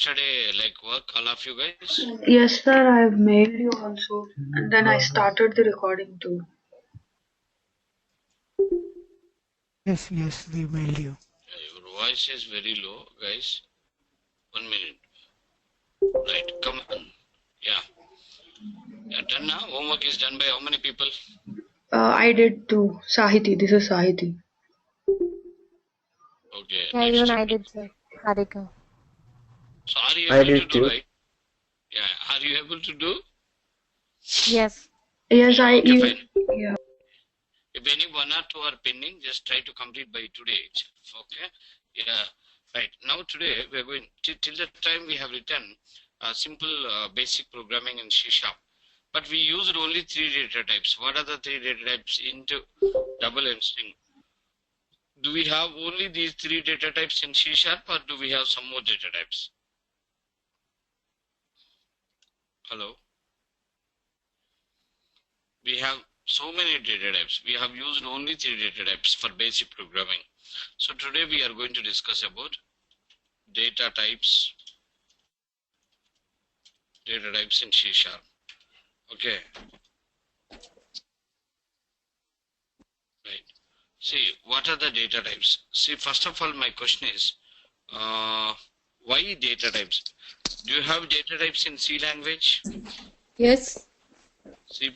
yesterday like work, all of you guys? Yes, sir, I've mailed you also, and then I started the recording too. Yes, we mailed you. Your voice is very low, guys. 1 minute. Right, come on. Yeah. Done now? Homework is done by how many people? I did too. Sahiti, this is Sahiti. Okay, Yeah, next. even I did, sir. Harika. So are you I able to did do, too. right? Yeah. Are you able to do? Yes. Yes, Okay, fine. Yeah. If any one or two are pending, just try to complete by today itself. Okay? Yeah. Right. Now today we are going till the time we have written simple basic programming in C#. But we used only 3 data types. What are the 3 data types? Into, double, and string. Do we have only these 3 data types in C# or do we have some more data types? Hello? We have so many data types. We have used only 3 data types for basic programming. So today we are going to discuss about data types in C#. Okay. Right. See, what are the data types? See, first of all, my question is, why data types? Do you have data types in C language? Yes. C++,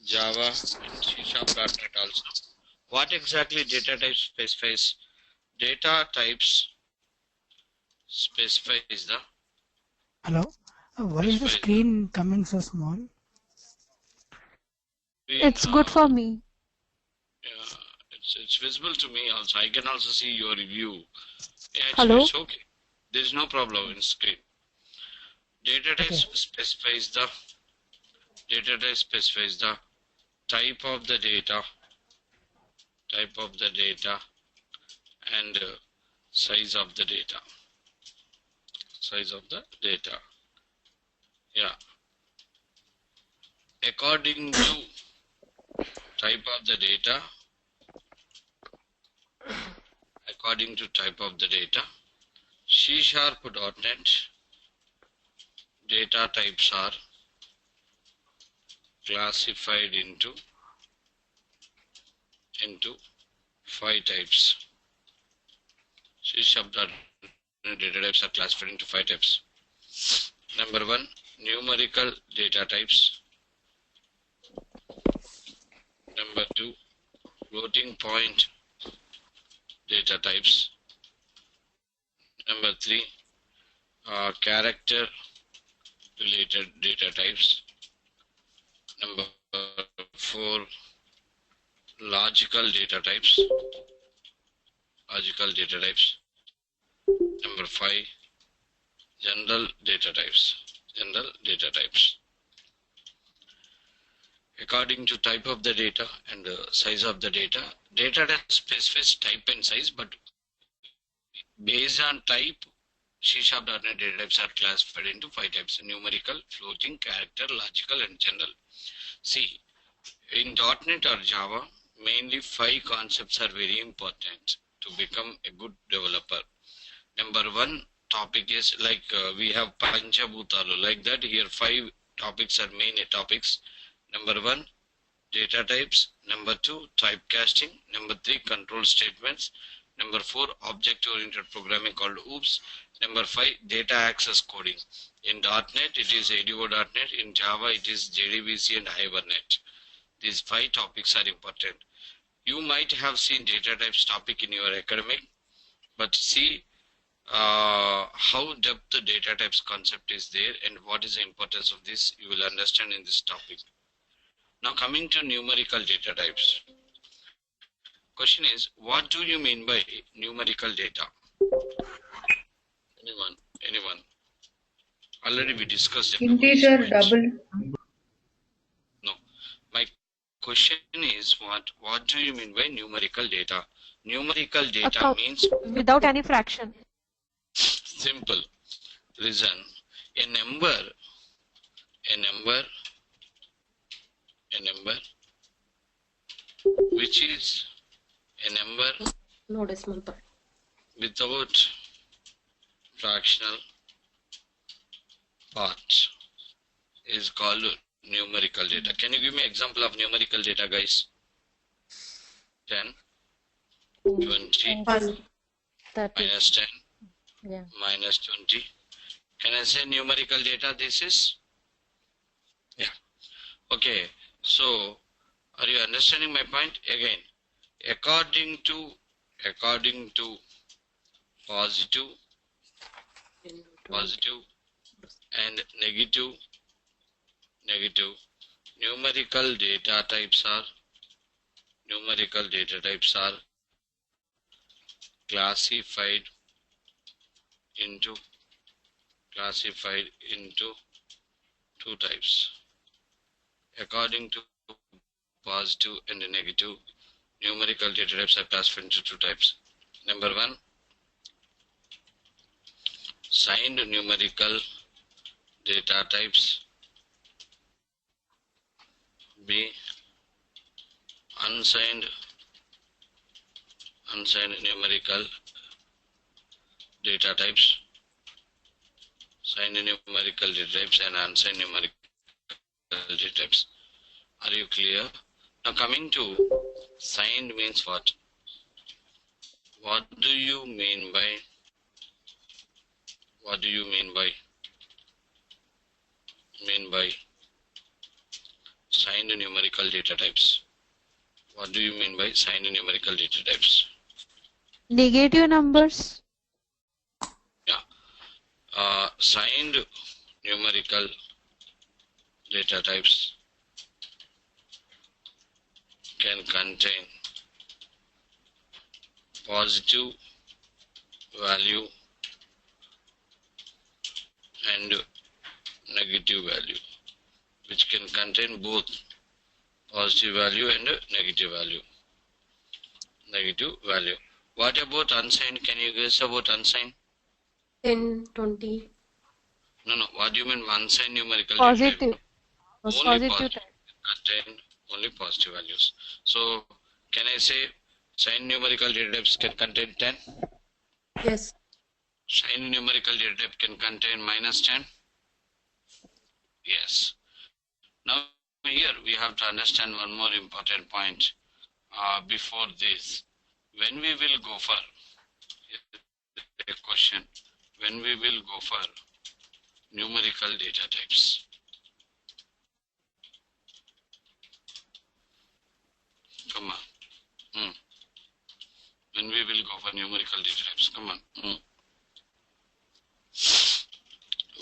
Java, and C#.NET also. What exactly data type specifies? Data types specifies the... Hello? Why is the screen coming so small? It's good for me. Yeah, it's visible to me also. I can also see your view. Yeah, Hello? it's okay. There is no problem in screen. Data type specifies the type of the data, and size of the data. Yeah. According to type of the data, C#.NET data types are classified into 5 types. C#.NET data types are classified into 5 types. Number 1, numerical data types. Number 2, floating point data types. Number 3, character related data types. Number 4, logical data types. Number 5, general data types. According to type of the data and the size of the data type specifies type and size, but based on type, C#.NET data types are classified into 5 types: numerical, floating, character, logical, and general. See, in .NET or Java, mainly 5 concepts are very important to become a good developer. Number 1 topic is like we have Panchabhutalu, like that. Here 5 topics are main topics. Number 1, data types. Number 2, typecasting. Number 3, control statements. Number 4, object-oriented programming called OOPS. Number 5, data access coding. In .NET, it is ADO.NET. In Java, it is JDBC and Hibernate. These 5 topics are important. You might have seen data types topic in your academic, but see how depth the data types concept is there and what is the importance of this, you will understand in this topic. Now coming to numerical data types. Question is, what do you mean by numerical data? Anyone? Already we discussed about Integer, this. double. No. My question is, what do you mean by numerical data? Numerical data means without any fraction. Simple. Listen, a number which is a number No decimal point. without fractional part is called numerical data. Can you give me example of numerical data, guys? 10, 20, 30. minus 10, Yeah. minus 20. Can I say numerical data this is? Yeah. Okay. So, are you understanding my point? Again, according to positive, positive and negative, numerical data types are classified into two types. According to positive and negative, numerical data types are classified into two types. Number one, signed numerical data types. B, unsigned numerical data types. Signed numerical data types and unsigned numerical data types. Are you clear? Now coming to signed means what? What do you mean by signed numerical data types? What do you mean by signed numerical data types? Negative numbers. Yeah. Signed numerical data types can contain positive value and negative value, which can contain both positive value and negative value. What about unsigned? Can you guess about unsigned? 10, 20. No. What do you mean unsigned numerical Positive. data type? Was Only positive positive, contain only positive values. So can I say signed numerical data types can contain 10? Yes. Signed numerical data type can contain minus 10? Yes. Now here we have to understand one more important point. Before this, when we will go for a question, when we will go for numerical data types. Come on. When we will go for numerical data types. Come on.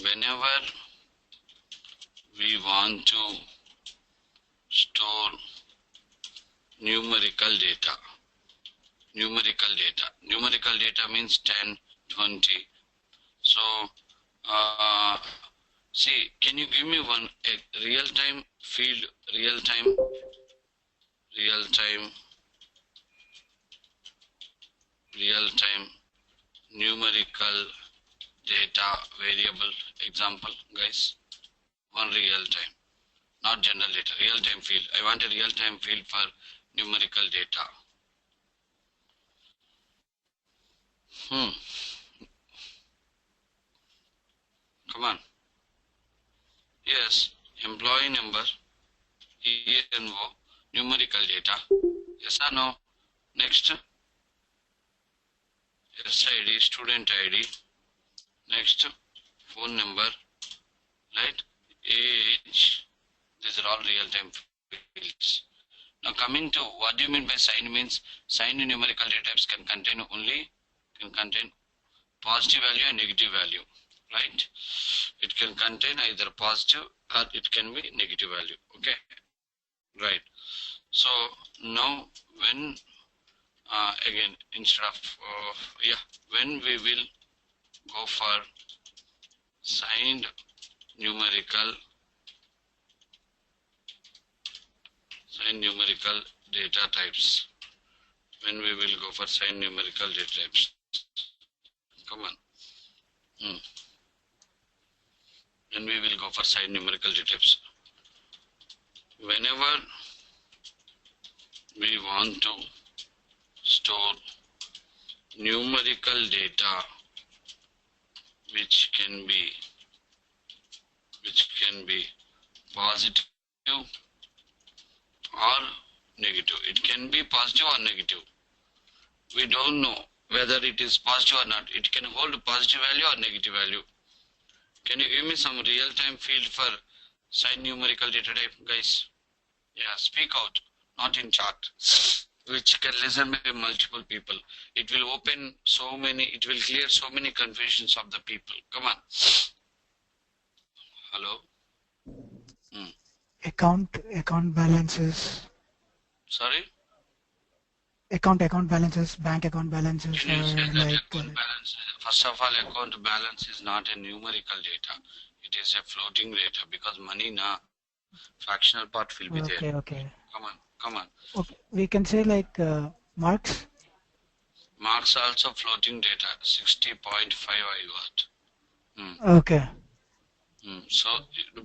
Whenever we want to store numerical data means 10, 20. So see, can you give me a real-time field, real-time numerical data variable example, guys? One real-time, not general data, real-time field. I want a real-time field for numerical data. Come on. Yes, employee number, E&O, numerical data. Yes or no? Next, SID, student ID. Next, phone number, right? Age. These are all real-time fields. Now coming to what do you mean by signed means? Signed numerical data types can contain positive value and negative value, right? It can contain either positive or it can be negative value. Okay, right. So now when again instead of when we will go for signed numerical data types, when we will go for signed numerical data types. Come on. When we will go for signed numerical data types. Whenever we want to store numerical data which can be which can be positive or negative. It can be positive or negative. We don't know whether it is positive or not. It can hold positive value or negative value. Can you give me some real-time field for sign numerical data type, guys? Yeah, speak out, not in chat, which can listen by multiple people. It will open so many, it will clear so many confusions of the people. Come on. Hello? Account balances, Sorry? account balances, bank account balances, Can you say or that like account balance? First of all, account balance is not a numerical data. It is a floating data because money na fractional part will be there. okay. Come on. Okay, we can say like marks. Marks also floating data, 60.5 I got. Okay. So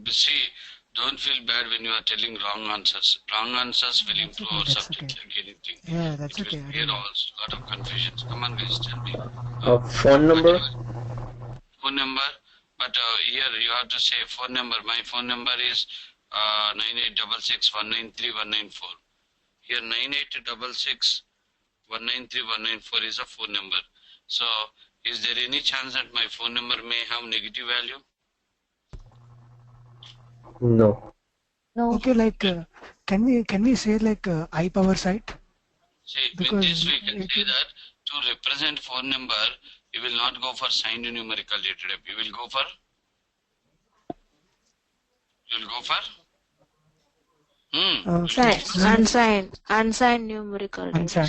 see, don't feel bad when you are telling wrong answers. Wrong answers will improve our subject like anything. Yeah, that's It okay. will clear a lot of confusions. Come on, guys, tell me. Phone number? Phone number, but here you have to say phone number. My phone number is 9866193194. Here 9866193194 is a phone number. So is there any chance that my phone number may have negative value? No. No. Okay, like can we say like I power site? See, Because with this we can say that to represent phone number, you will not go for signed numerical data type. You will go for Unsigned numerical data.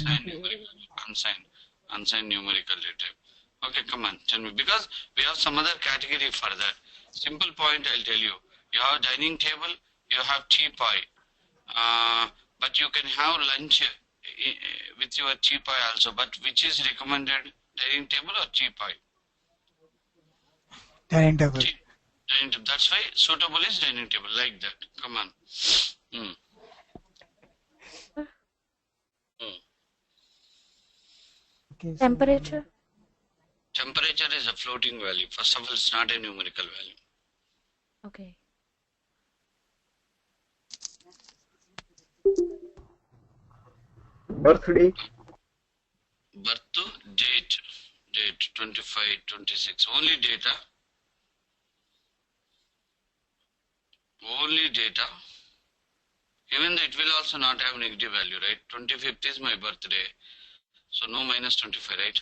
unsigned numerical data type. Okay, come on, tell me, because we have some other category for that. Simple point, I'll tell you. You have dining table, you have teapot, but you can have lunch with your teapot also. But which is recommended, dining table or teapot? Dining table. Dining table. That's why suitable is dining table, like that. Come on. Okay, so Temperature. Temperature is a floating value. First of all, it's not a numerical value. Okay. Birthday? Birth date 25, 26. Only data. Even though it will also not have negative value, right? 25th is my birthday. So no minus 25, right?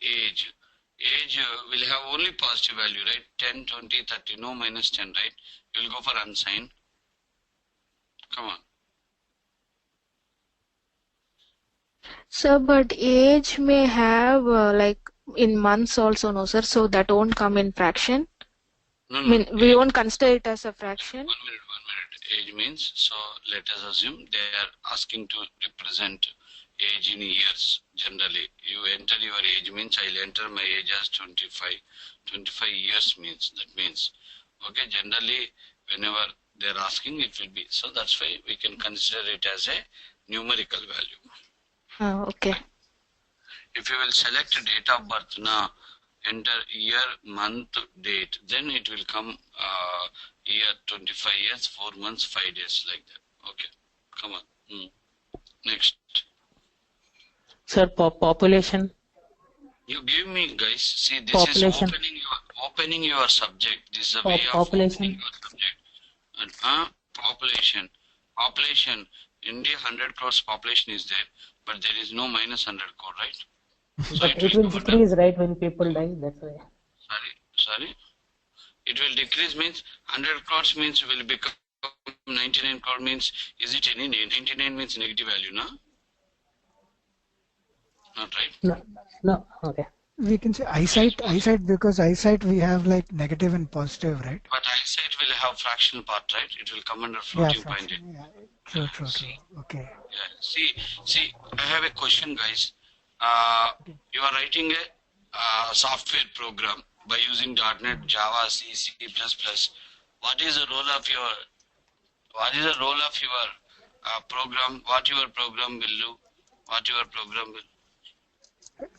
Age will have only positive value, right? 10, 20, 30, no minus 10, right? You will go for unsigned. Come on. Sir, but age may have like in months also, no, sir? So that won't come in fraction? No. I mean, we won't consider it as a fraction? 1 minute. Age means, so let us assume they are asking to represent age in years. Generally, you enter your age means I'll enter my age as 25. 25 years means, that means, okay, generally, whenever they're asking, it will be. So that's why we can consider it as a numerical value. Oh, okay. If you will select date of birth now, enter year, month, date, then it will come year 25 years, 4 months, 5 days, like that. Okay, come on. Next. Sir, population. You give me, guys. See, this Population. is opening your subject. This is a way of opening your subject. And, population. India 100 crores population is there, but there is no minus 100 crore, right? So But it will decrease, right, when people die, that's why. Sorry. It will decrease means 100 crores means will become 99 crore means, is it any 99 means negative value, no? Not right? No, okay. we can say eyesight because eyesight we have like negative and positive, right? But eyesight will have fractional part, right? It will come under floating point. Yeah, true. Okay. Yeah. See, I have a question, guys. You are writing a software program by using .NET, Java, C, C++. What is the role of your program? What your program will do?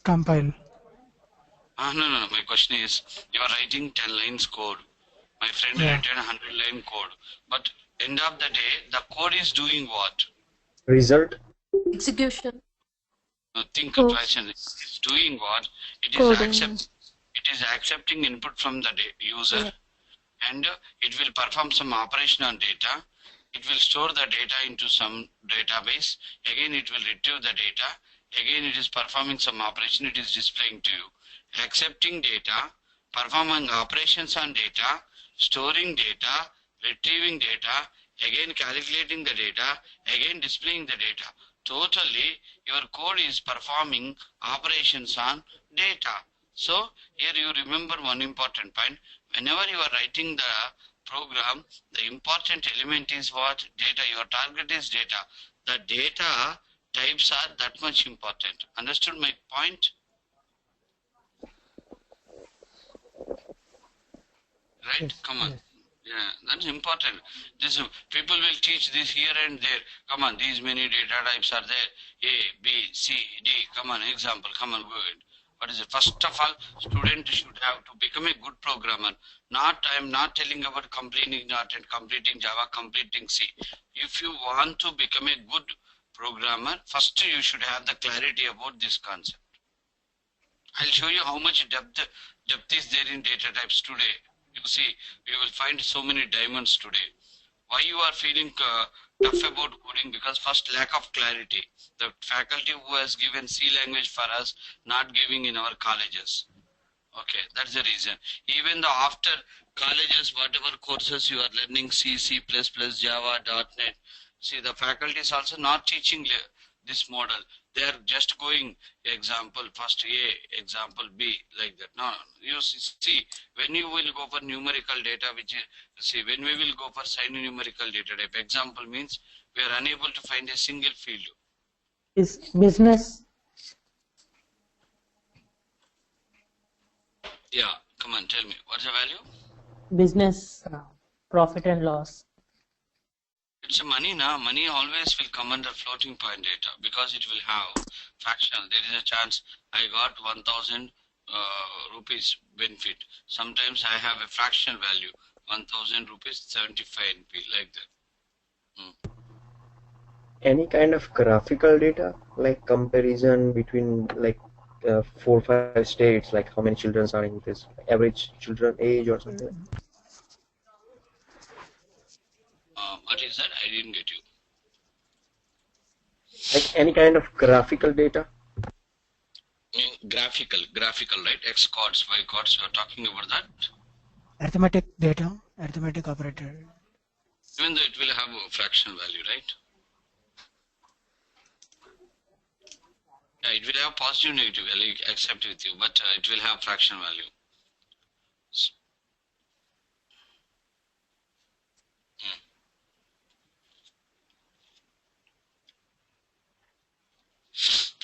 Compile. No. My question is, you are writing 10 lines code. My friend Yeah. written a 100-line code, but end of the day, the code is doing what? Result. Execution. Think Oh, twice, and it's doing what? It is coding. accepting input from the user, Yeah. and it will perform some operation on data. It will store the data into some database. Again, it will retrieve the data. Again, it is performing some operation. It is displaying to you. Accepting data, performing operations on data, storing data, retrieving data, again calculating the data, again displaying the data. Totally, your code is performing operations on data. So here you remember one important point. Whenever you are writing the program, the important element is what? Data. Your target is data. The data types are that much important. Understood my point? Right? Yes. Come on. Yes. Yeah, that's important. This people will teach this here and there. Come on, these many data types are there. A, B, C, D. Come on, example. Come on, go ahead. What is it? First of all, student should have to become a good programmer. I am not telling about completing .NET, completing Java, completing C. If you want to become a good programmer, first you should have the clarity about this concept. I'll show you how much depth is there in data types today. You see, we will find so many diamonds today. Why you are feeling tough about coding? Because first, lack of clarity. The faculty who has given C language for us, not giving in our colleges. Okay, that's the reason. Even though after colleges, whatever courses you are learning, C, C++, Java, .NET, see the faculty is also not teaching this model. They are just going example first A, example B, like that. No, you see, when you will go for numerical data, which is, see, when we will go for sign numerical data type, example means we are unable to find a single field. Is business. Yeah, come on, tell me, what's the value? Business profit and loss. It's a money now. Money always will come under floating point data because it will have fractional. There is a chance I got 1,000 rupees benefit. Sometimes I have a fractional value, 1,000 rupees, 75 NP, like that. Any kind of graphical data, like comparison between like 4-5 states, like how many children are in this average children age or something. What is that? I didn't get you. Like any kind of graphical data. Graphical, right? X codes, Y codes. You are talking about that. Arithmetic data, arithmetic operator. Even though it will have a fractional value, right? Yeah, it will have positive, negative, I accept with you, but it will have fractional value.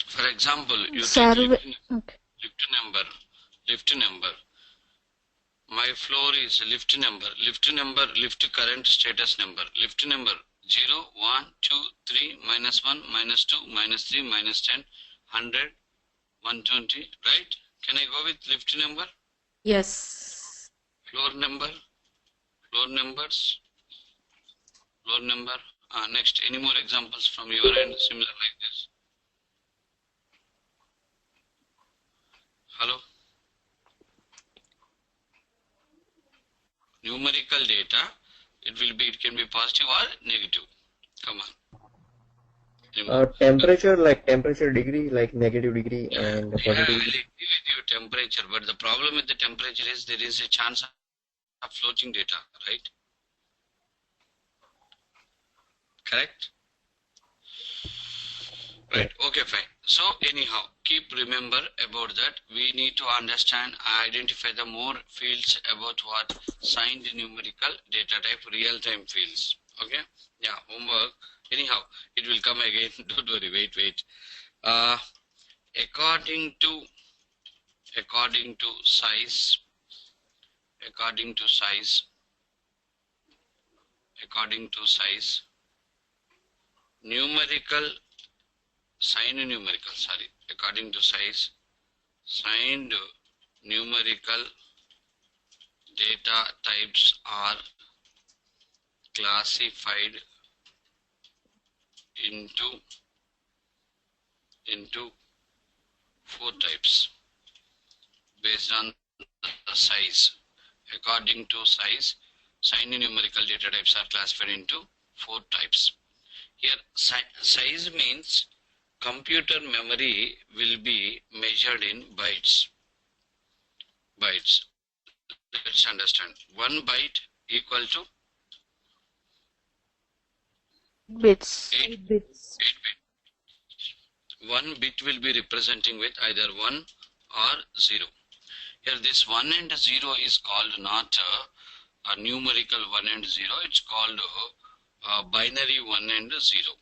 For example, you take lift number. My floor is lift number, lift current status number, lift number 0, 1, 2, 3, minus 1, minus 2, minus 3, minus 10, 100, 120, right? Can I go with lift number? Yes. Floor number, floor numbers, floor number. Next, any more examples from your end similar like this? Hello? Numerical data, it can be positive or negative. Come on. Temperature, like temperature degree, like negative degree and Yeah, positive I'll degree. give you temperature, but the problem with the temperature is there is a chance of floating data, right? Correct? Right, okay, fine. So anyhow, keep remember about that. We need to understand, identify the more fields about what signed numerical data type real-time fields. Okay? Yeah, homework. Anyhow, it will come again. Don't worry, wait. According to size, numerical according to size, signed numerical data types are classified into four types based on the size. According to size, signed numerical data types are classified into four types. Here, size means computer memory will be measured in bytes. Bytes. Let's understand. 1 byte equal to Bits. 8 bits. bit. 1 bit will be representing with either 1 or 0. Here this 1 and 0 is called not a numerical 1 and 0, it's called binary 1 and 0.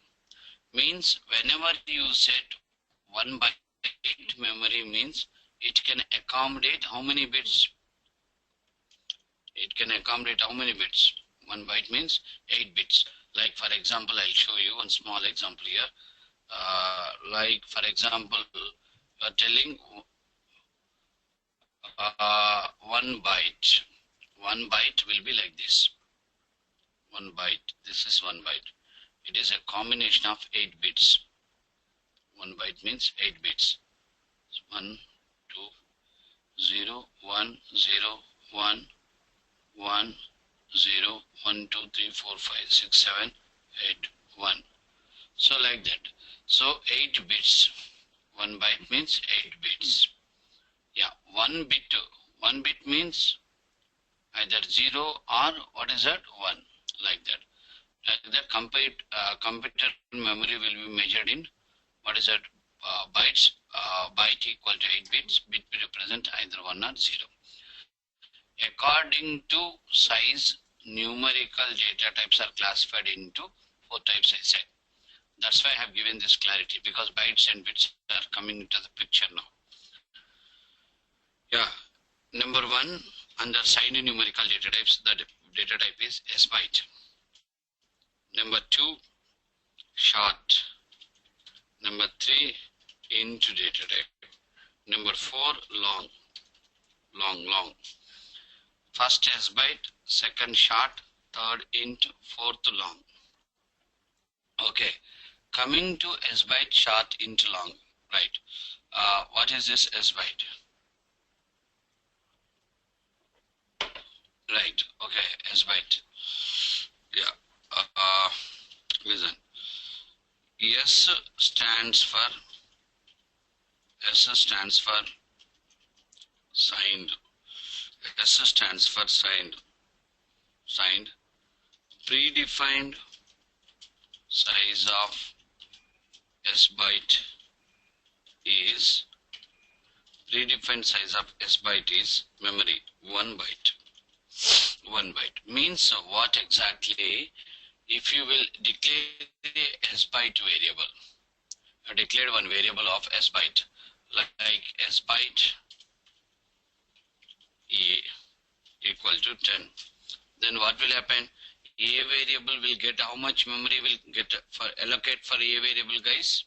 Means whenever you set 1 byte memory means it can accommodate how many bits? It can accommodate how many bits? 1 byte means 8 bits. Like for example, I'll show you one small example here. Like for example, you are telling 1 byte. 1 byte will be like this. 1 byte. This is 1 byte. It is a combination of 8 bits. 1 byte means 8 bits. 1, 2, 0, 1, 0, 1, 1, 0, 1, 2, 3, 4, 5, 6, 7, 8, 1. So like that. So 8 bits. 1 byte means 8 bits. Yeah, 1 bit means either 0 or what is that? 1. Like that. Like that computer memory will be measured in what is that? Bytes. Byte equal to 8 bits. Bit will represent either 1 or 0. According to size, numerical data types are classified into 4 types, I said. That's why I have given this clarity, because bytes and bits are coming into the picture now. Yeah. Number 1, under signed numerical data types, the data type is S byte. Number 2, short. Number 3, int data type. Number 4, long. First S byte, second short, third int, fourth long. Okay, coming to S byte, short, int, long, right? What is this S byte? Right, okay, S byte. Yeah, listen. S stands for signed. S stands for signed. Predefined size of S byte is memory 1 byte. 1 byte means what exactly? If you will declare the S byte variable, you declared one variable of S byte, like S byte A equal to 10. Then what will happen? A variable will get how much memory will get for allocate for A variable, guys?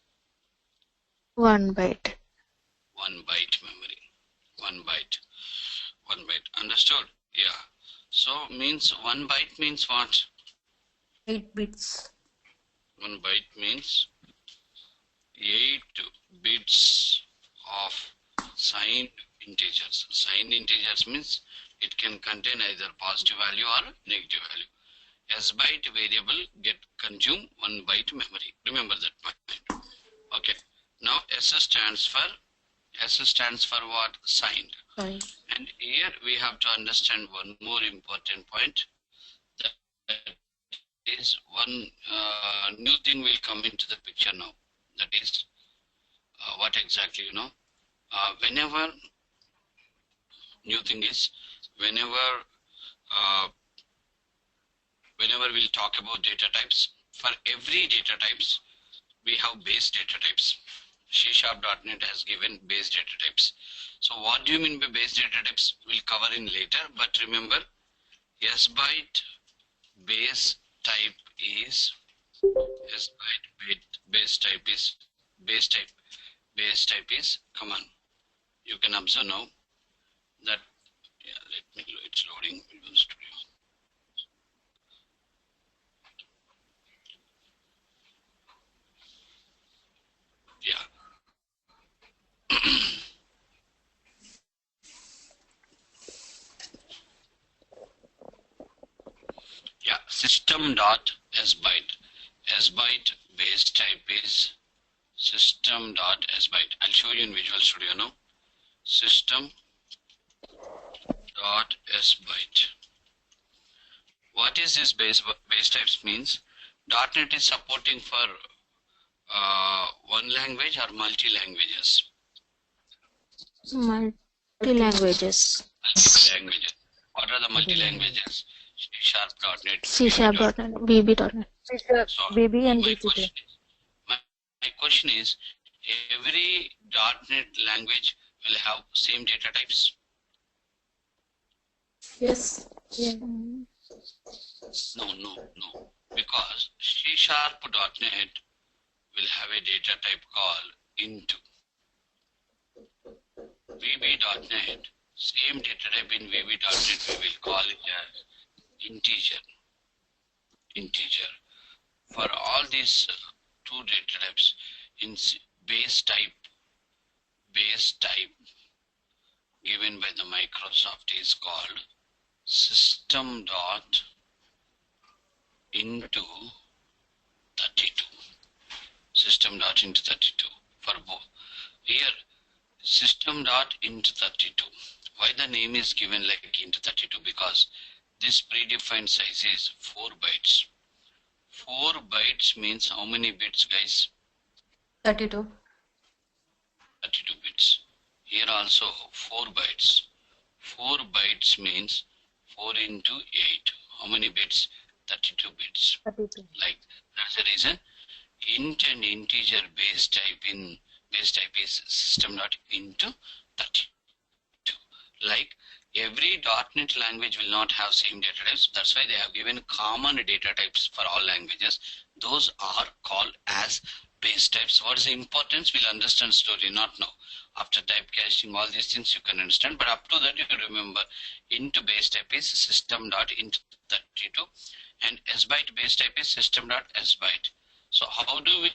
1 byte. 1 byte memory. 1 byte. Understood? Yeah. So means 1 byte means what? 8 bits. 1 byte means 8 bits of signed integers. Signed integers means it can contain either positive value or negative value. S byte variable get consume 1 byte memory. Remember that point. Okay. Now S stands for what? Signed. Fine. And here we have to understand one more important point. That is one new thing will come into the picture now. That is what exactly, whenever new thing is whenever we'll talk about data types, for every data types we have base data types. C#.NET has given base data types. So what do you mean by base data types? We'll cover in later, but remember S byte base type is S byte base type is, come on, you can observe now that Yeah, it's loading Visual Studio. Yeah. Yeah, system.sbyte. Sbyte base type is system.sbyte. I'll show you in Visual Studio now. System.sbyte. What is this base types means? .NET is supporting for one language or multi languages. Multi languages. Languages. What are the multi languages? C#.NET, C#.NET, VB.NET. So BB and my BTP. question, my question is, every .NET language will have same data types? Yes. Mm. No. Because C#.NET will have a data type called into. VB.NET, same data type in VB.NET, we will call it as integer. For all these two data types, in base type given by the Microsoft is called system dot into 32. System dot into 32 for both. Here, system dot into 32. Why the name is given like into 32? Because this predefined size is 4 bytes. 4 bytes means how many bits, guys? 32. 32 bits. Here also 4 bytes. 4 bytes means 4 into 8. How many bits? 32 bits. 32. Like that's the reason int and integer base type is system dot into 32. Like every .NET language will not have same data types. That's why they have given common data types for all languages. Those are called as base types. What is the importance? We'll understand slowly, not now. After typecasting, all these things you can understand. But up to that, you remember into base type is system dot into 32, and sbyte base type is system dot sbyte. So how do we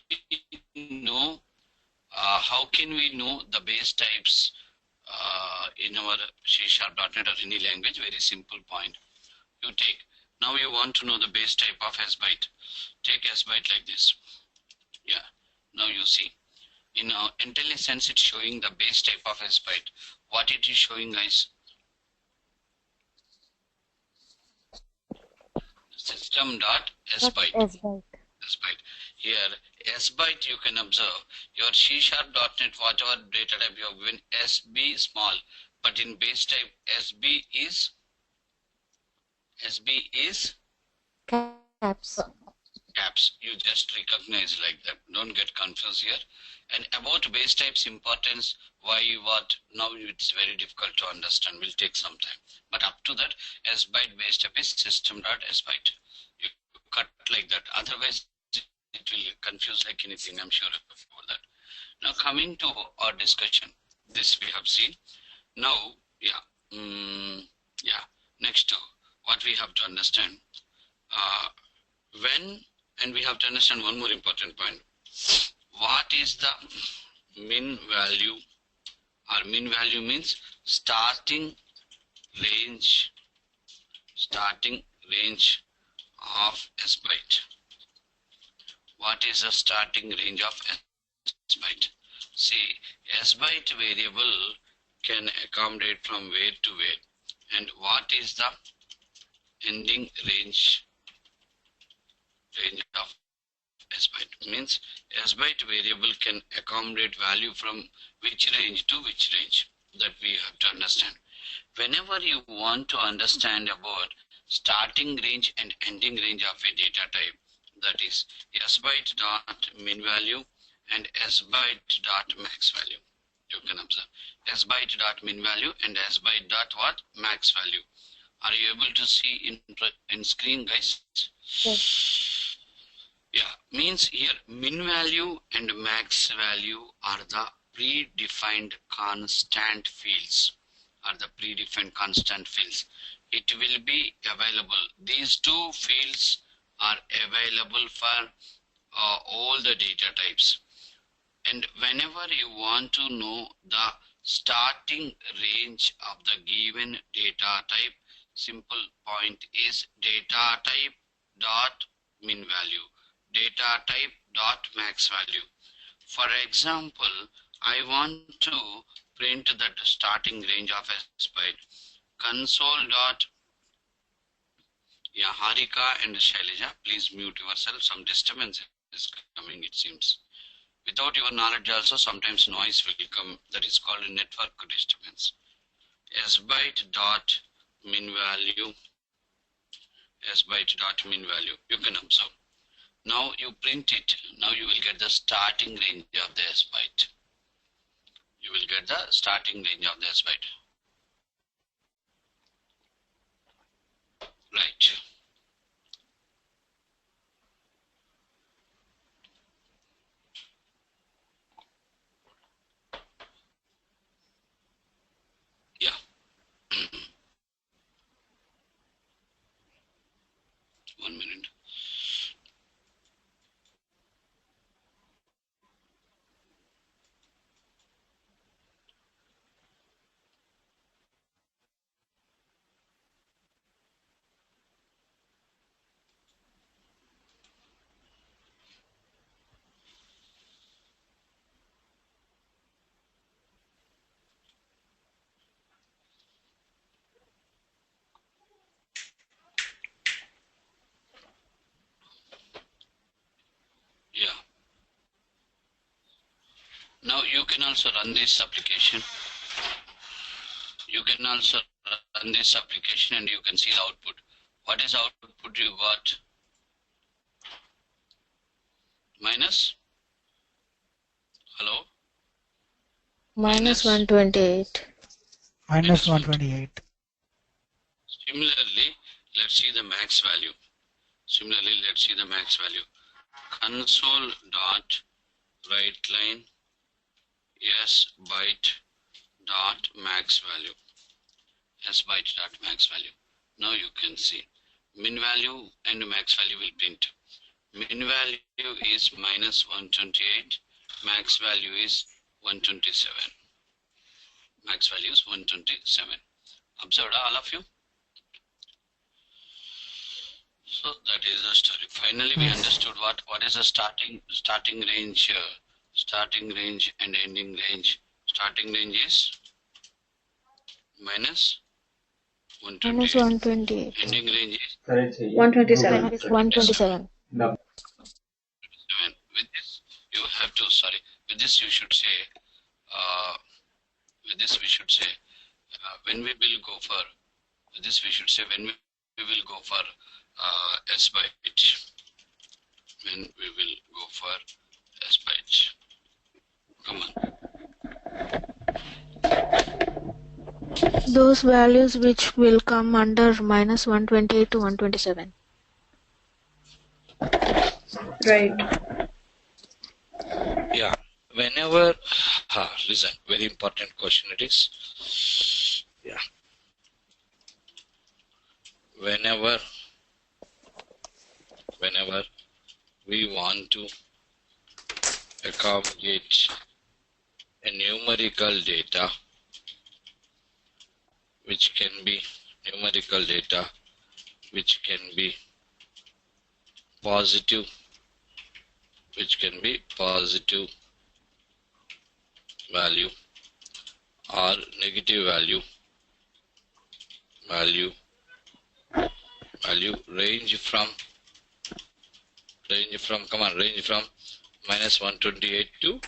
know? How can we know the base types in our C#.NET or any language? Very simple point. You take, now you want to know the base type of sbyte. Take sbyte like this. Yeah, now you see. In IntelliSense, it's showing the base type of sbyte. What it is showing, guys? System.sbyte. Sbyte. Here, sbyte you can observe. Your C#.NET, whatever data type you have given, SB small, but in base type SB is Caps. caps. You just recognize like that. Don't get confused here. And about base types importance, why, what, now it's very difficult to understand. Will take some time. But up to that, sbyte base type is system.sbyte. You cut like that. Otherwise, it will confuse like anything. I'm sure about that. Now coming to our discussion, this we have seen. Now, next to what we have to understand, and we have to understand one more important point. What is the min value? Or min value means starting range of sbyte. What is the starting range of sbyte? See, sbyte variable can accommodate from where to where. And what is the ending range of sbyte? Means sbyte variable can accommodate value from which range to which range. That we have to understand. Whenever you want to understand about starting range and ending range of a data type, that is sbyte dot min value and sbyte dot max value. You can observe sbyte dot min value and sbyte dot what? Max value. Are you able to see in screen, guys? Yes. Yeah, means here min value and max value are the predefined constant fields. or the predefined constant fields. It will be available. These two fields are available for all the data types. And whenever you want to know the starting range of the given data type, simple point is data type dot min value, data type dot max value. For example, I want to print that starting range of S byte. Console dot, yeah, Harika and Shailaja, please mute yourself. Some disturbance is coming, it seems. Without your knowledge also, sometimes noise will come. That is called a network disturbance. S byte dot min value, S byte dot min value. You can observe. Now you print it. Now you will get the starting range of the S byte. You will get the starting range of the S byte. Right. Yeah. 1 minute. Yeah. Now you can also run this application. You can also run this application and you can see the output. What is output you got? Minus? Hello? Minus 128. Minus 128. Similarly, let's see the max value. Similarly, let's see the max value. Console dot write line S byte dot max value. S byte dot max value. Now you can see min value and max value will print. Min value is minus 128. Max value is 127. Max value is 127. Observed all of you? So that is the story. Finally, we understood what is the starting range, and ending range. Starting range is minus Minus 128. 128. Ending range is 127. Minus 127. With this, you have to. Sorry. With this, you should say. With this, we should say when we will go for. With this, we should say when we will go for S byte. When we will go for S byte. Come on. Those values which will come under minus 128 to 127. Right. Yeah. Whenever, listen, very important question it is. Yeah. Whenever we want to accommodate a numerical data, which can be numerical data, which can be positive, value or negative value range from minus 128 to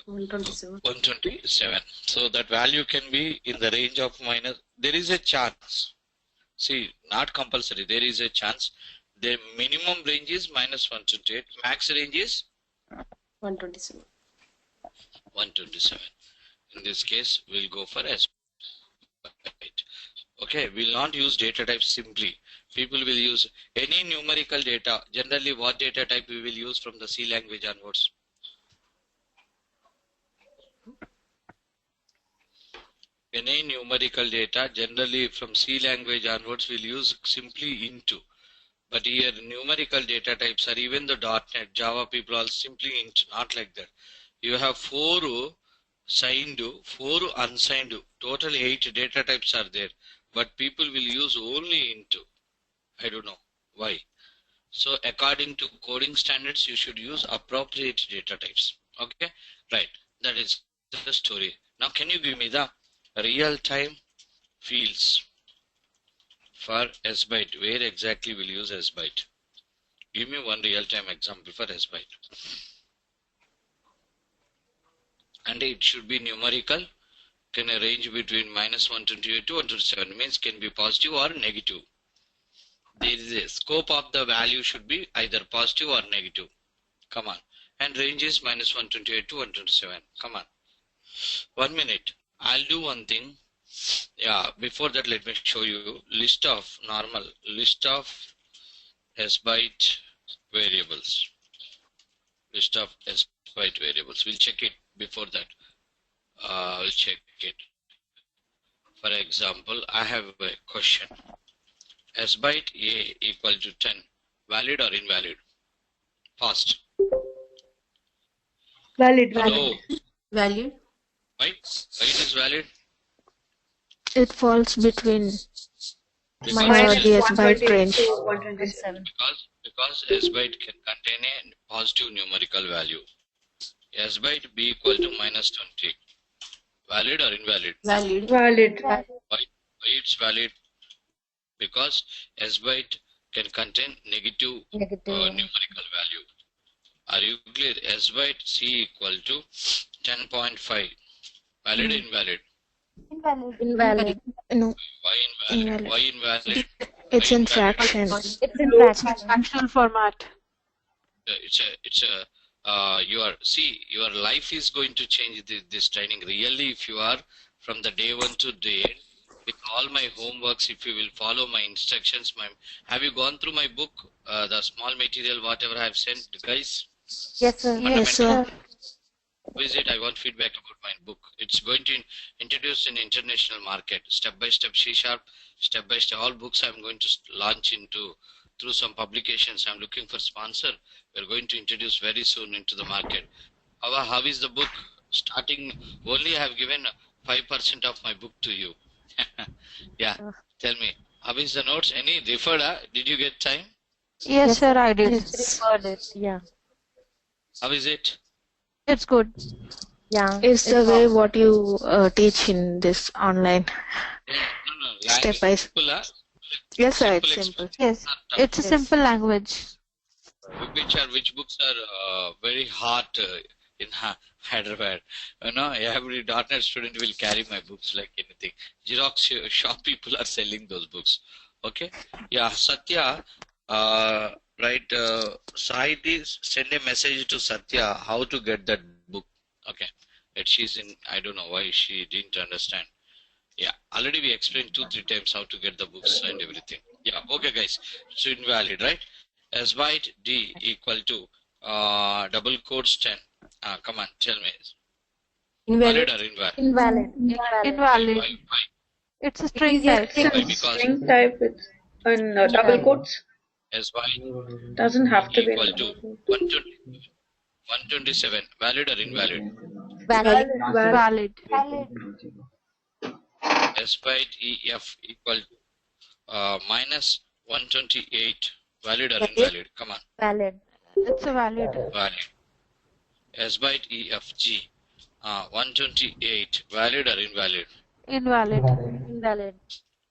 127. So that value can be in the range of minus. There is a chance. See, not compulsory. There is a chance. The minimum range is minus 128. Max range is 127. 127. In this case, we'll go for S. Okay, we'll not use data type simply. People will use any numerical data. Generally, what data type we will use from the C language onwards? Any numerical data, generally from C language onwards, we'll use simply into. But here, numerical data types are even the .NET, Java people are simply into, not like that. You have 4 signed, 4 unsigned, total 8 data types are there. But people will use only into. I don't know why. So according to coding standards, you should use appropriate data types. Okay, right. That is the story. Now, can you give me the real-time fields for SByte? Where exactly will use SByte? Give me one real-time example for SByte. And it should be numerical. Can range between -128 to 127. Means can be positive or negative. There is a scope of the value should be either positive or negative. Come on. And range is -128 to 127. Come on. 1 minute. I'll do one thing. Yeah, before that, let me show you list of SByte variables. List of SByte variables. We'll check it before that. I'll check it. For example, I have a question. SByte A equal to 10. Valid or invalid? Fast. Valid. Hello. Valid. Why? Why it is valid? It falls between Because the SByte range. 127. because SByte can contain a positive numerical value. SByte B equal to -20. Valid or invalid? Valid. Valid. Why it's valid? Because SByte can contain negative numerical value. Are you clear? SByte C equal to 10.5. Valid or invalid? Invalid. No, Why invalid? invalid. Why invalid? It's Why in invalid? fractions. It's in fractional format. It's a your life is going to change this training really if you are from the day 1 to day end with all my homeworks. If you will follow my instructions, have you gone through my book, the small material whatever I have sent, guys? Yes, sir. Yes, sir. Visit. I want feedback about my book. It's going to introduce an international market, step by step, C#, step by step. All books I'm going to launch into through some publications. I'm looking for sponsor. We're going to introduce very soon into the market. How is the book? Starting only I have given 5% of my book to you. Yeah, tell me. How is the notes? Any referred? Did you get time? Yes, sir, I did. Got it. Yeah. How is it? It's good. Yeah. It's the way what you teach in this online. No. Step by step. Simple, Yes, sir, it's simple. simple. Yes, it's a simple language. Which books are very hot in Hyderabad? Every .NET student will carry my books like anything. Xerox shop people are selling those books. Okay. Yeah, Satya. Right. Saidi, send a message to Satya how to get that book. Okay. That she's in. I don't know why she didn't understand. Yeah, already we explained 2-3 times how to get the books and everything. Yeah, okay, guys. So invalid, right? SByte D equal to double quotes 10. Come on, tell me. Invalid. Valid or invalid? Invalid. Why? It's a string type. Why? Because String type it's in double quotes. SByte Doesn't have to be. equal to 127. Valid or invalid? Valid. Valid. SByte EF equal to -128. Valid or invalid? Come on. Valid. It's a valid. Valid. SByte EFG 128. Valid or invalid? Invalid. Invalid.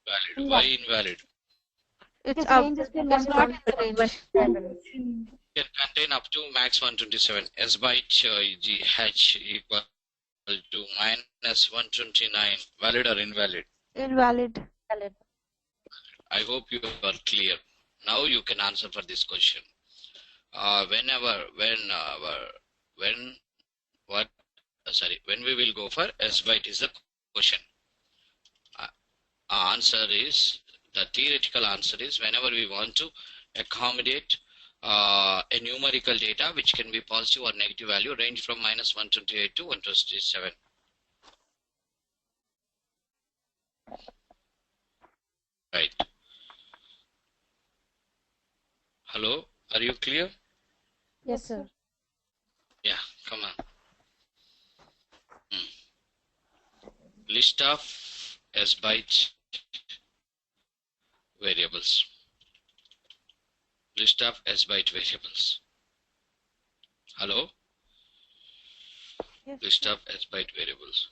Valid. Why invalid? It's not in the range. Can contain up to max 127. SByte GH equal to -129. Valid or invalid? Invalid. Valid. I hope you are clear. Now you can answer for this question. When we will go for SByte is the question. The theoretical answer is whenever we want to accommodate a numerical data which can be positive or negative value range from -128 to 127. Right. Hello, are you clear? Yes, sir. Yeah, come on. List of S byte variables. List of S byte variables. Hello? Yes, List of S byte variables.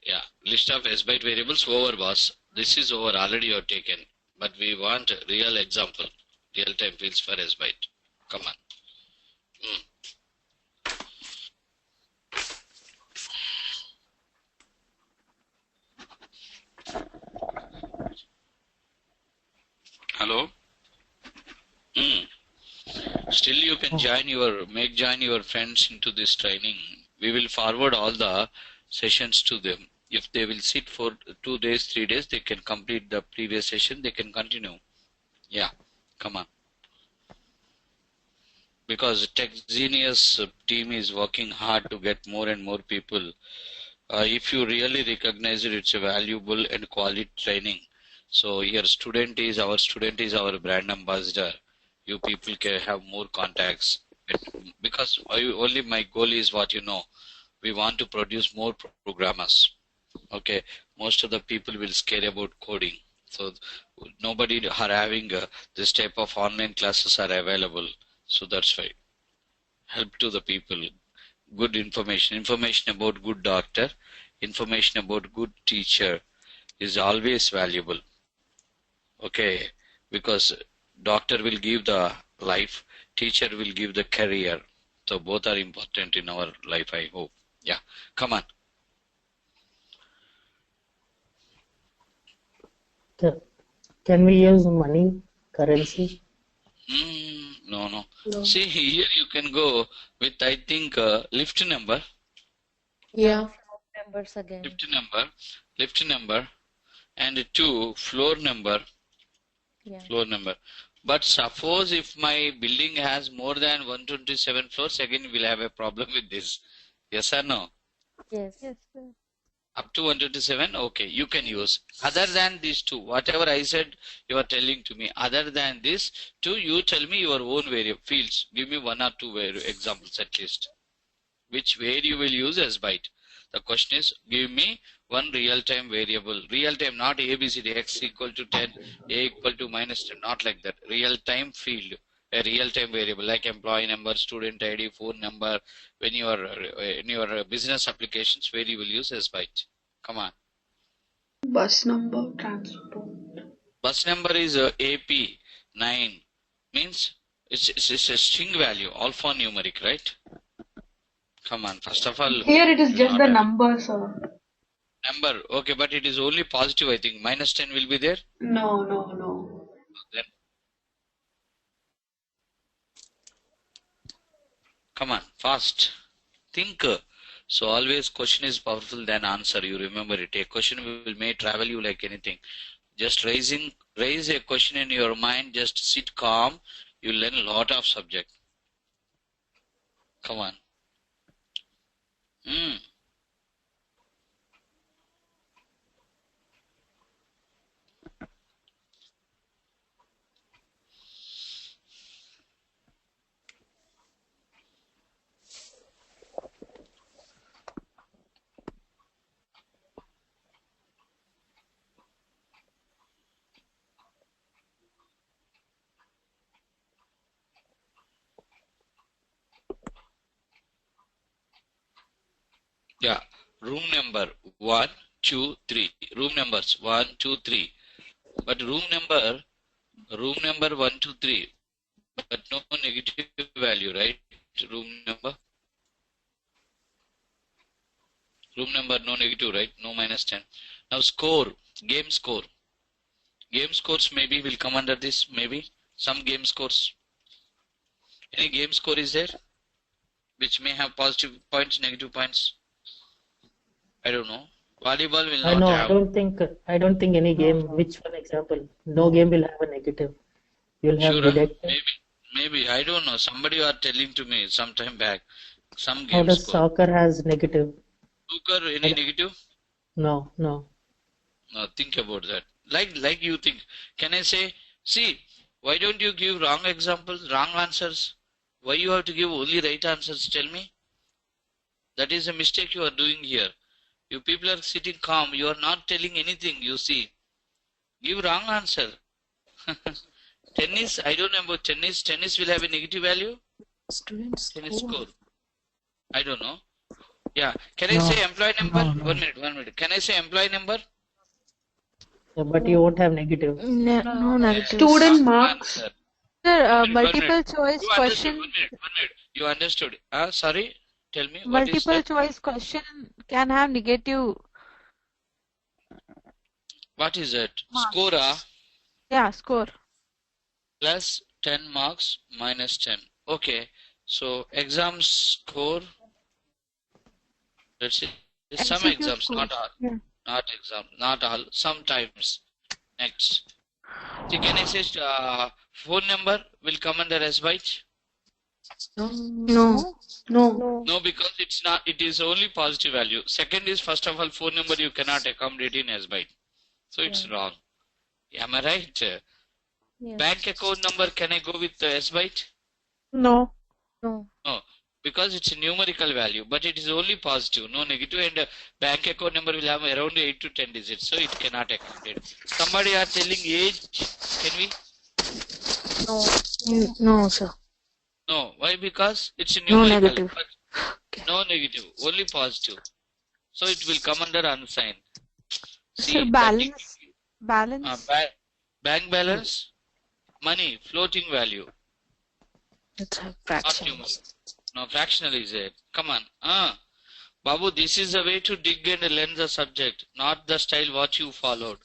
Yeah, list of S byte variables over, boss. This is over, already you have taken. But we want a real example, real time fields for S byte. Come on. Hello? Still you can join your friends into this training. We will forward all the sessions to them. If they will sit for 2 days, 3 days, they can complete the previous session, they can continue. Yeah, come on. Because TekZenius team is working hard to get more and more people. If you really recognize it, it's a valuable and quality training. So our student is our brand ambassador. You people can have more contacts. Because only my goal is what you know. We want to produce more programmers. Okay, most of the people will scare about coding. So nobody are having this type of online classes are available. So that's why help to the people. Good information about good doctor, information about good teacher is always valuable. Okay, because doctor will give the life, teacher will give the career. So both are important in our life, I hope. Yeah, come on. Can we use money, currency? No. No. See, here you can go with, I think, lift number. Yeah. Numbers again. Lift number, and 2 floor number. Yeah. Floor number. But suppose if my building has more than 127 floors, again we'll have a problem with this. Yes or no? Yes. Yes, sir. Up to 127, okay, you can use. Other than these two, whatever I said, you are telling to me. Other than this two, you tell me your own variable fields. Give me 1 or 2 examples at least. Which where you will use as byte. The question is, give me one real-time variable. Real-time, not ABCD, x equal to 10, a equal to minus 10, not like that. Real-time field, a real-time variable like employee number, student ID, phone number. When you are in your business applications, where you will use as byte. Come on. Bus number, transport. Bus number is AP9, means it's a string value, alphanumeric, right? Come on, first of all. Here it is just the number, sir. Number, okay, but it is only positive, I think. Minus 10 will be there. No. Then, come on, fast. Think. So always question is powerful than answer. You remember it. A question may travel you like anything. Just raise a question in your mind. Just sit calm. You learn a lot of subject. Come on. Yeah, room number 1, 2, 3. Room numbers 1, 2, 3. But room number 1, 2, 3. But no negative value, right? Room number no negative, right? No minus 10. Now score, game score. Game scores maybe will come under this, maybe some game scores. Any game score is there which may have positive points, negative points? I don't know. Volleyball will not have. I don't think any game. Which one example? No game will have a negative. You'll have Sure, deductive. maybe I don't know. Somebody are telling to me some time back. Some How game does score. soccer has negative? Snooker, any negative? No. No, think about that. Like you think. Can I say, see, why don't you give wrong examples, wrong answers? Why you have to give only right answers? Tell me. That is a mistake you are doing here. You people are sitting calm. You are not telling anything. You see. Give wrong answer. Tennis, I don't know about tennis. Tennis will have a negative value. Students Tennis score. score. I don't know. Yeah. Can I No, say employee number? no, no. 1 minute. Can I say employee number? Yeah, but you won't have negative. No negatives. Student Wrong marks. answer. Sir, 1 minute. multiple choice You understood. question. 1 minute. You understood. Sorry. Tell me. What is Multiple that? choice question can have negative What is it? marks. Score Score. plus 10 marks minus 10. Okay. So exam score. Let's see. Some MCQ exams, score. not all. Yeah. Not all. Sometimes. Next. See, can I say phone number will come under S-byte? No. No. No, because it's not. It is only positive value. Second is, first of all, phone number you cannot accommodate in S-byte. So it's wrong. Am I right? Yes. Bank account number, can I go with the S-byte? No. No. No, because it's a numerical value, but it is only positive, no negative, and bank account number will have around 8 to 10 digits, so it cannot accommodate. Somebody are telling age, can we? No, sir. No, why? Because it's a No numerical. negative. But no negative, only positive. So it will come under unsigned. Sir, See, balance. that Balance. bank balance, money, floating value, It's a not fraction. numerical. No, fractional is it. Come on. Babu, this is the way to dig and learn the subject, not the style what you followed.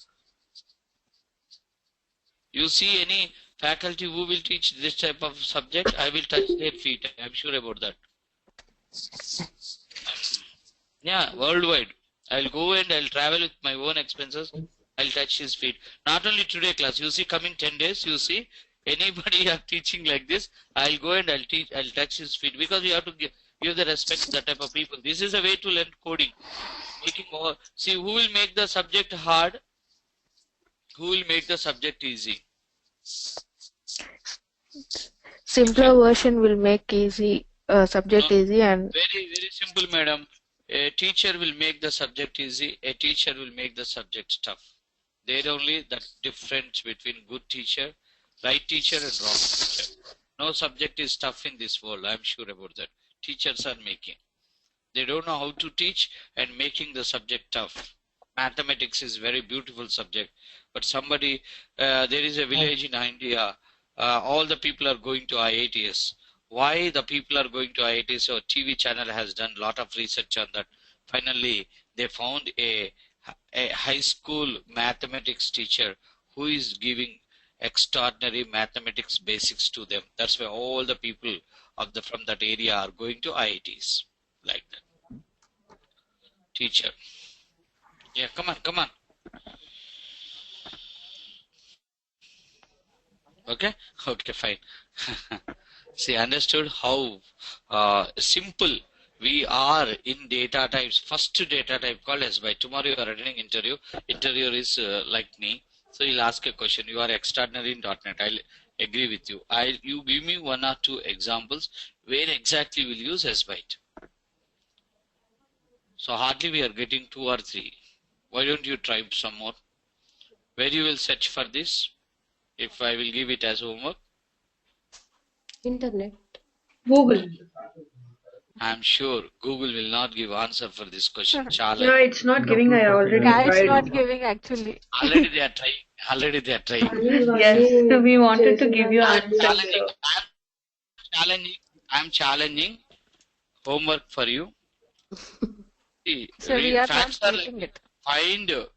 You see any faculty who will teach this type of subject, I will touch their feet. I'm sure about that. Yeah, worldwide. I'll go and I'll travel with my own expenses. I'll touch his feet. Not only today class, you see, coming 10 days, you see, anybody are teaching like this, I'll go and I'll touch his feet, because you have to give the respect to that type of people. This is a way to learn coding. Making more. See, who will make the subject hard? Who will make the subject easy? Simpler version will make easy subject No. easy and Very, very simple, madam. A teacher will make the subject easy. A teacher will make the subject tough. There only the difference between good teacher, right teacher, and wrong teacher. No subject is tough in this world. I'm sure about that. Teachers are making. They don't know how to teach and making the subject tough. Mathematics is very beautiful subject. But somebody, there is a village in India. All the people are going to IITs. Why the people are going to IITs? So TV channel has done a lot of research on that. Finally, they found a high school mathematics teacher who is giving extraordinary mathematics basics to them. That's why all the people from that area are going to IITs like that. Teacher. Yeah, come on. Okay, fine. See, understood how simple we are in data types. First data type called S-byte. Tomorrow you are attending interview. Interviewer is like me. So he'll ask a question. You are extraordinary in .NET. I'll agree with you. You give me 1 or 2 examples where exactly we'll use S-byte. So hardly we are getting 2 or 3. Why don't you try some more? Where you will search for this? If I will give it as homework. Internet. Google. I'm sure Google will not give answer for this question. Challenge. Yeah, it's not giving. I already it's not tried. giving actually. Already they are trying. Already they are trying. Yes, we wanted to give you I'm answers. challenging homework for you. See, So we are not facts are getting like it. find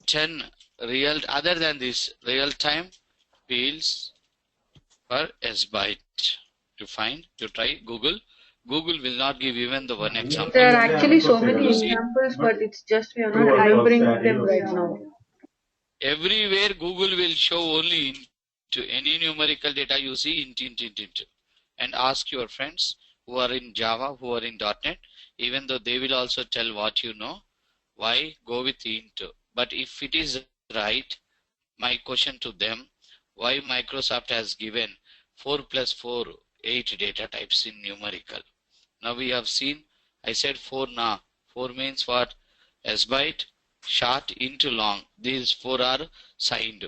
10 real, other than this, real time fields for S-byte. To find, to try Google. Google will not give even the one example. There are actually so many You see, examples, but it's just we are not remembering them right now. everywhere Google will show only into any numerical data you see int. And ask your friends who are in Java, who are in .NET, even though they will also tell what you know, why go with int. But if it is right, my question to them, why Microsoft has given 4 plus 4, 8 data types in numerical. Now we have seen, I said 4 now. 4 means what? S byte, short into long. These 4 are signed.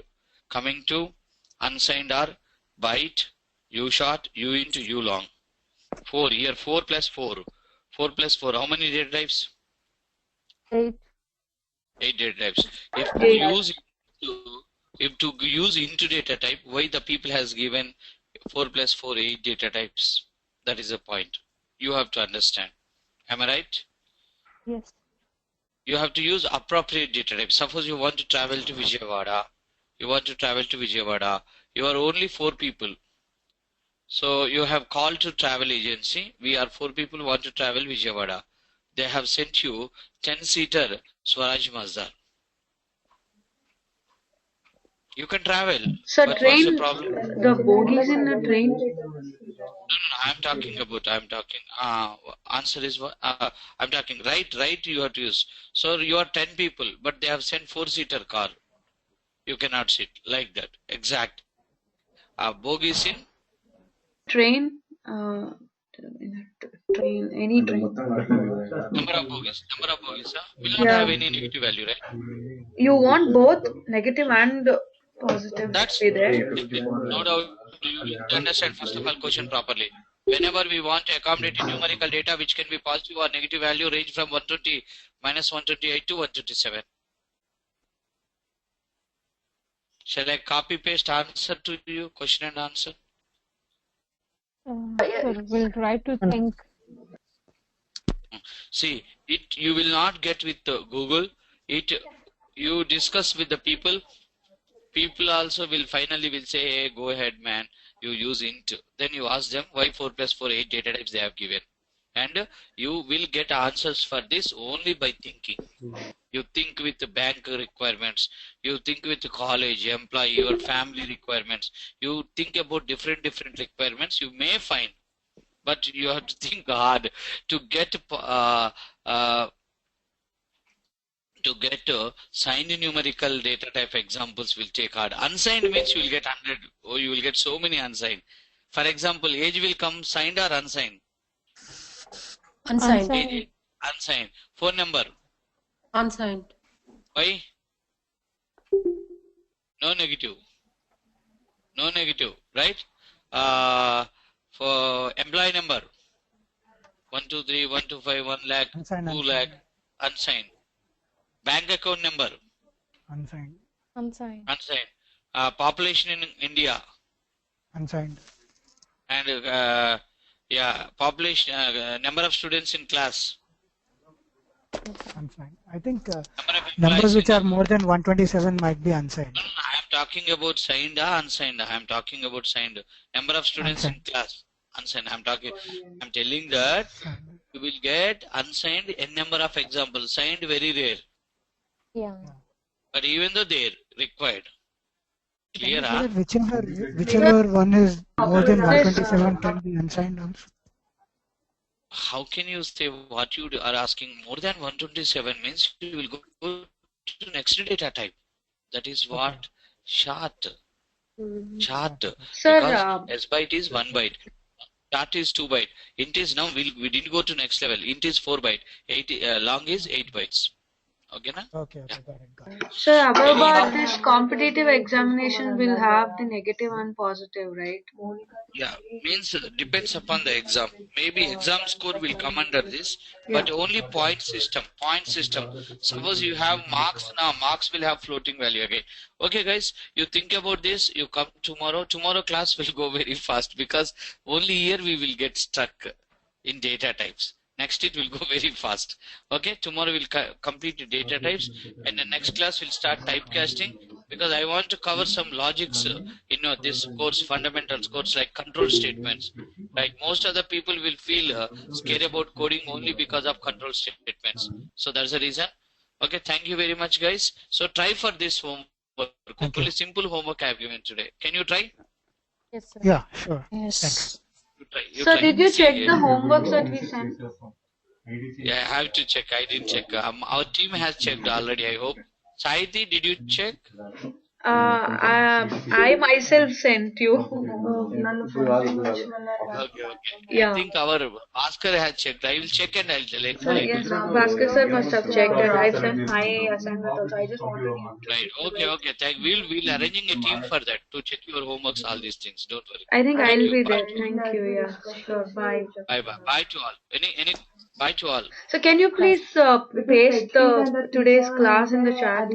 Coming to unsigned are byte, U short, U into U long. 4 here, 4 plus 4. 4 plus 4, how many data types? 8. 8 data types. If to use into data type, why the people has given 4 plus 4, 8 data types? That is the point. You have to understand. Am I right? Yes. You have to use appropriate data type. Suppose you want to travel to Vijayawada. You are only 4 people. So you have called to travel agency. We are 4 people want to travel Vijayawada. They have sent you 10-seater Swaraj Mazda. You can travel. So But train, what's the problem? the bogies in the train. No, I'm talking. Answer is what? I'm talking. Right, you have to use. So you are 10 people, but they have sent 4-seater car. You cannot sit like that. Exact. Bogies in Train, in a train, any train. number of bogies. Will not Yeah. have any negative value, right? You want both negative and positive That's to be there. no doubt. You need to understand first of all question properly. Whenever we want to accommodate in numerical data which can be positive or negative value, range from 120 minus 128 to 127. Shall I copy paste answer to you? Question and answer. Sir, we'll try to think. See, it you will not get with Google. It you discuss with the people. People also will finally will say, hey, go ahead, man. You use int. Then you ask them why 4 plus 4, 8 data types they have given. And you will get answers for this only by thinking. You think with the bank requirements. You think with the college, employee, your family requirements. You think about different requirements. You may find. But you have to think hard to get signed numerical data type examples will take hard. Unsigned means you will get 100 or you will get so many unsigned. For example, age will come signed or unsigned? Unsigned. Unsigned. Unsigned. Phone number? Unsigned. Why? No negative. No negative, right? For employee number? 123, 125, 1 lakh, Unsigned, 2 lakh, unsigned. Bank account number? Unsigned. Unsigned. Unsigned. Population in India? Unsigned. And population, number of students in class? Unsigned. I think Number of numbers employees which in- are more than 127 might be unsigned. No, I am talking about signed or unsigned. I am talking about signed. Number of students in class? Unsigned. I'm telling that you will get unsigned n number of examples. Signed very rare. Yeah. But even though they are required. Clear? So that whichever one is more than 127 can be unsigned also. How can you say what you are asking more than 127 means you will go to next data type. That is what? Short. Chart. Sir, Because S byte is 1 byte. Chart is 2 byte. Int is now we didn't go to next level. Int is 4 byte. Long is 8 bytes. Okay, na? Okay, got it. sir, about this competitive examination will have the negative and positive, right? Yeah, means depends upon the exam. Maybe exam score will come under this, but only point system. Suppose you have marks now, marks will have floating value again. Okay, guys, you think about this. You come tomorrow. Tomorrow class will go very fast because only here we will get stuck in data types. Next it will go very fast. Okay, tomorrow we'll complete the data types, and the next class will start typecasting because I want to cover some logics this course, fundamentals course like control statements. Like most other people will feel scared about coding only because of control statements. So that's the reason. Okay, thank you very much, guys. So try for this homework. Hopefully simple homework I have given today. Can you try? Yes, sir. Yeah, sure. Yes. Thanks. You So try. did you See, check the homeworks that we sent? Yeah, I have to check. I didn't check. Our team has checked already, I hope. Saiti, did you check? I myself sent you. Okay, okay. I Yeah. think our Bhaskar has checked. I will check and I'll let So let yes, you know. Bhaskar sir must have checked it. I sent my assignment also. I just wanted him to Right. supervise. Okay, okay. We'll arranging a team for that to check your homeworks, all these things. Don't worry. I think Thank I'll you. be Bye. there. Thank you. Yeah, sure. Bye. Bye bye. Bye to all. Any bye to all. So can you please paste the today's class in the chat?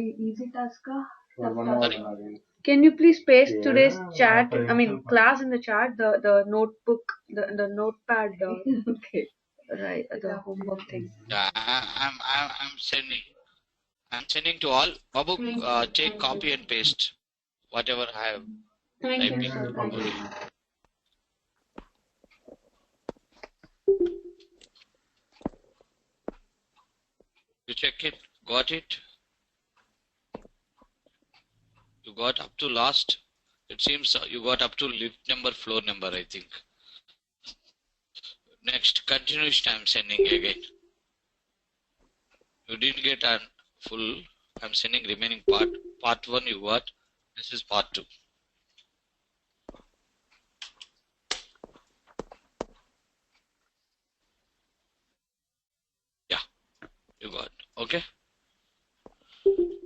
Sorry. Can you please paste today's chat? I mean class in the chat. The notebook, the notepad. Okay. Right, the homework thing. Yeah, I'm sending. I'm sending to all. Babu, take copy and paste whatever I have Thank you, typing. sir. Thank you. Okay. You check it. Got it. You got up to last. It seems you got up to lift number, floor number. I think. Next, continuation. I'm sending again. You didn't get a full. I'm sending remaining part. Part 1 you got. This is part 2. Yeah, you got. Okay.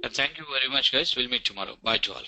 And thank you very much, guys. We'll meet tomorrow. Bye to all.